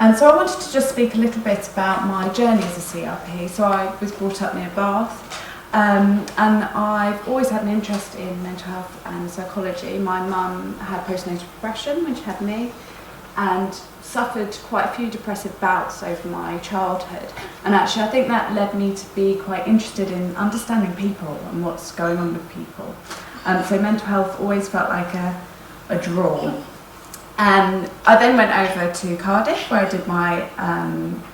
And so I wanted to just speak a little bit about my journey as a CRP. So I was brought up near Bath, and I've always had an interest in mental health and psychology. My mum had postnatal depression when she had me, and suffered quite a few depressive bouts over my childhood. And actually I think that led me to be quite interested in understanding people and what's going on with people. So mental health always felt like a draw. And I then went over to Cardiff, where I did my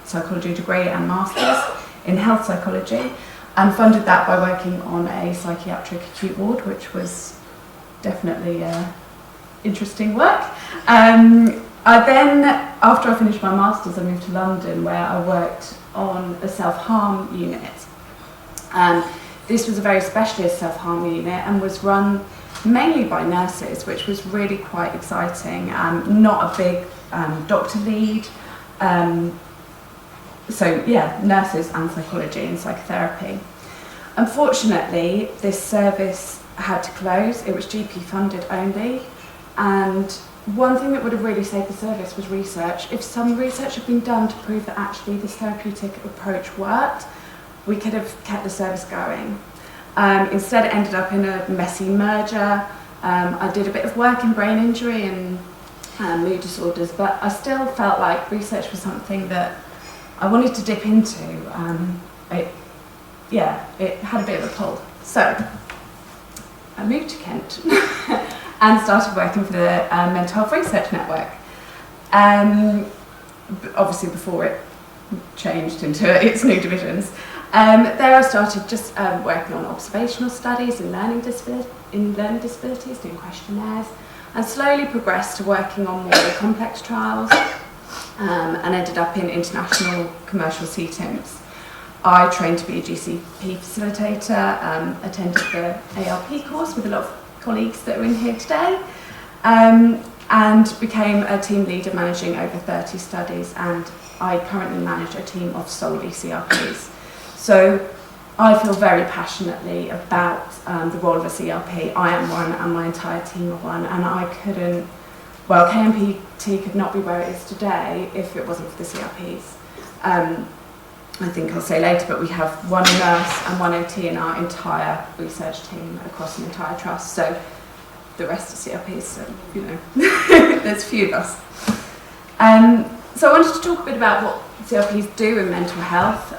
psychology degree and masters in health psychology, and funded that by working on a psychiatric acute ward, which was definitely interesting work. I then, after I finished my masters, I moved to London, where I worked on a self-harm unit. This was a very specialist self-harm unit and was run mainly by nurses, which was really quite exciting. Not a big doctor lead. So yeah, nurses and psychology and psychotherapy. Unfortunately, this service had to close. It was GP funded only, and one thing that would have really saved the service was research. If some research had been done to prove that actually this therapeutic approach worked, we could have kept the service going. Instead, it ended up in a messy merger. I did a bit of work in brain injury and mood disorders, but I still felt like research was something that I wanted to dip into. It had a bit of a pull. So I moved to Kent and started working for the Mental Health Research Network. Obviously before it changed into its new divisions. There I started just working on observational studies in learning disabilities, doing questionnaires, and slowly progressed to working on more complex trials, and ended up in international commercial CTIMs. I trained to be a GCP facilitator, attended the ARP course with a lot of colleagues that are in here today, and became a team leader managing over 30 studies, and I currently manage a team of solely CRPs. So I feel very passionately about the role of a CRP. I am one and my entire team are one, and KMPT could not be where it is today if it wasn't for the CRPs. I think I'll say later, but we have one nurse and one OT in our entire research team across an entire trust. So the rest are CRPs, so, you know, there's a few of us. So I wanted to talk a bit about what CRPs do in mental health,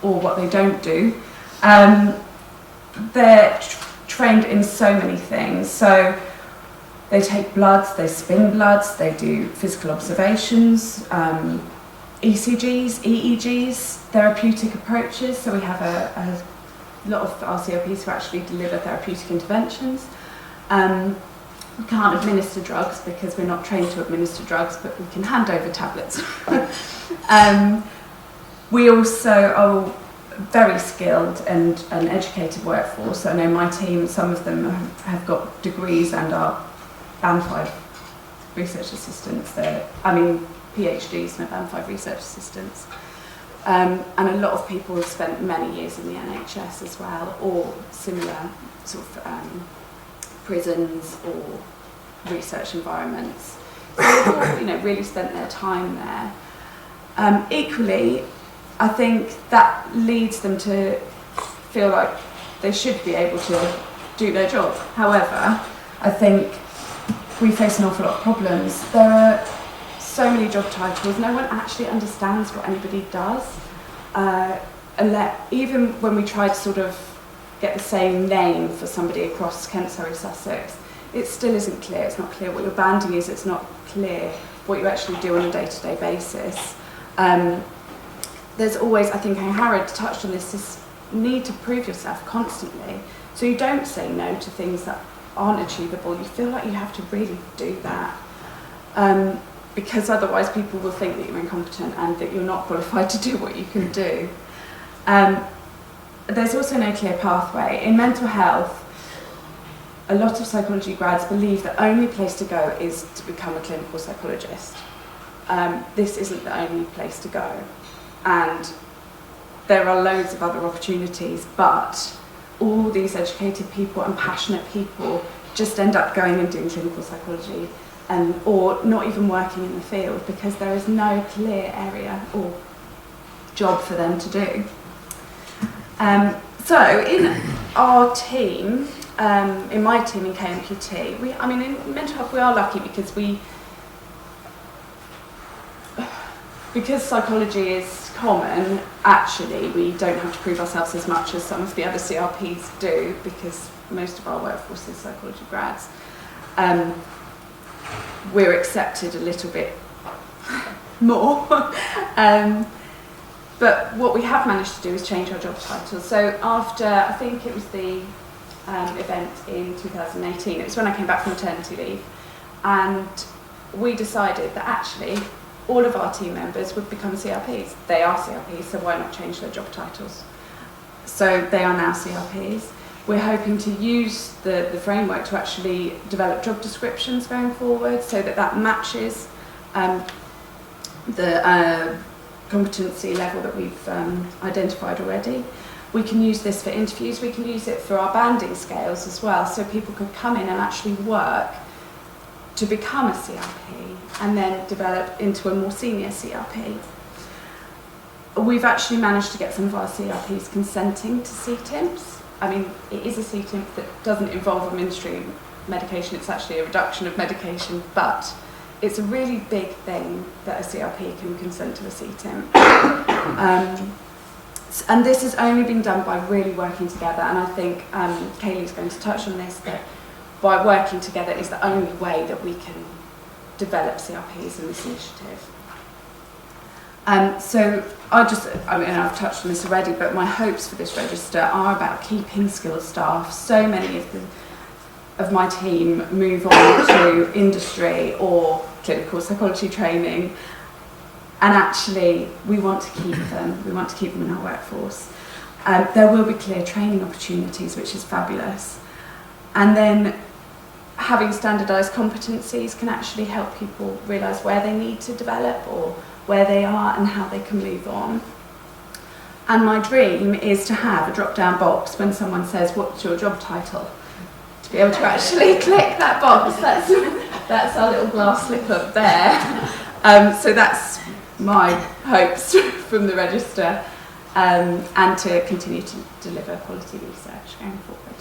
or what they don't do. They're trained in so many things. So they take bloods, they spin bloods, they do physical observations, ECGs, EEGs, therapeutic approaches. So we have a lot of our CRPs who actually deliver therapeutic interventions. We can't administer drugs because we're not trained to administer drugs, but we can hand over tablets. We also are very skilled and an educated workforce. So I know my team, some of them have got degrees and are Band 5 research assistants. PhDs and Band 5 research assistants. And a lot of people have spent many years in the NHS as well, or similar sort of prisons or research environments. So they've all, really spent their time there. Equally, I think that leads them to feel like they should be able to do their job. However, I think we face an awful lot of problems. There are so many job titles, no one actually understands what anybody does. Even when we try to sort of get the same name for somebody across Kent, Surrey, Sussex, it still isn't clear. It's not clear what your banding is, it's not clear what you actually do on a day-to-day basis. There's always, I think Harrod touched on this need to prove yourself constantly. So you don't say no to things that aren't achievable. You feel like you have to really do that. Because otherwise people will think that you're incompetent and that you're not qualified to do what you can do. There's also no clear pathway. In mental health, a lot of psychology grads believe the only place to go is to become a clinical psychologist. This isn't the only place to go. And there are loads of other opportunities, but all these educated people and passionate people just end up going and doing clinical psychology. or not even working in the field, because there is no clear area or job for them to do. So in our team, in my team in KMQT, in mental health we are lucky because psychology is common. Actually, we don't have to prove ourselves as much as some of the other CRPs do, because most of our workforce is psychology grads. We're accepted a little bit more. But what we have managed to do is change our job titles. So after, I think it was the event in 2018, it was when I came back from maternity leave, and we decided that actually all of our team members would become CRPs. They are CRPs, so why not change their job titles? So they are now CRPs. We're hoping to use the framework to actually develop job descriptions going forward, so that matches the competency level that we've identified already. We can use this for interviews, we can use it for our banding scales as well, so people could come in and actually work to become a CRP and then develop into a more senior CRP. We've actually managed to get some of our CRPs consenting to CTIMPs. It is a CTIMP that doesn't involve administering medication, it's actually a reduction of medication, but it's a really big thing that a CRP can consent to a CTIMP. And this has only been done by really working together, and I think Kaylee's going to touch on this, that by working together is the only way that we can develop CRPs in this initiative. So I've touched on this already, but my hopes for this register are about keeping skilled staff. So many of my team move on to industry or clinical psychology training, and actually we want to keep them. We want to keep them in our workforce. There will be clear training opportunities, which is fabulous. And then having standardised competencies can actually help people realise where they need to develop or where they are and how they can move on. And my dream is to have a drop-down box when someone says, "What's your job title?" to be able to actually click that box. That's our little glass slipper there. So that's my hopes from the register, and to continue to deliver quality research going forward.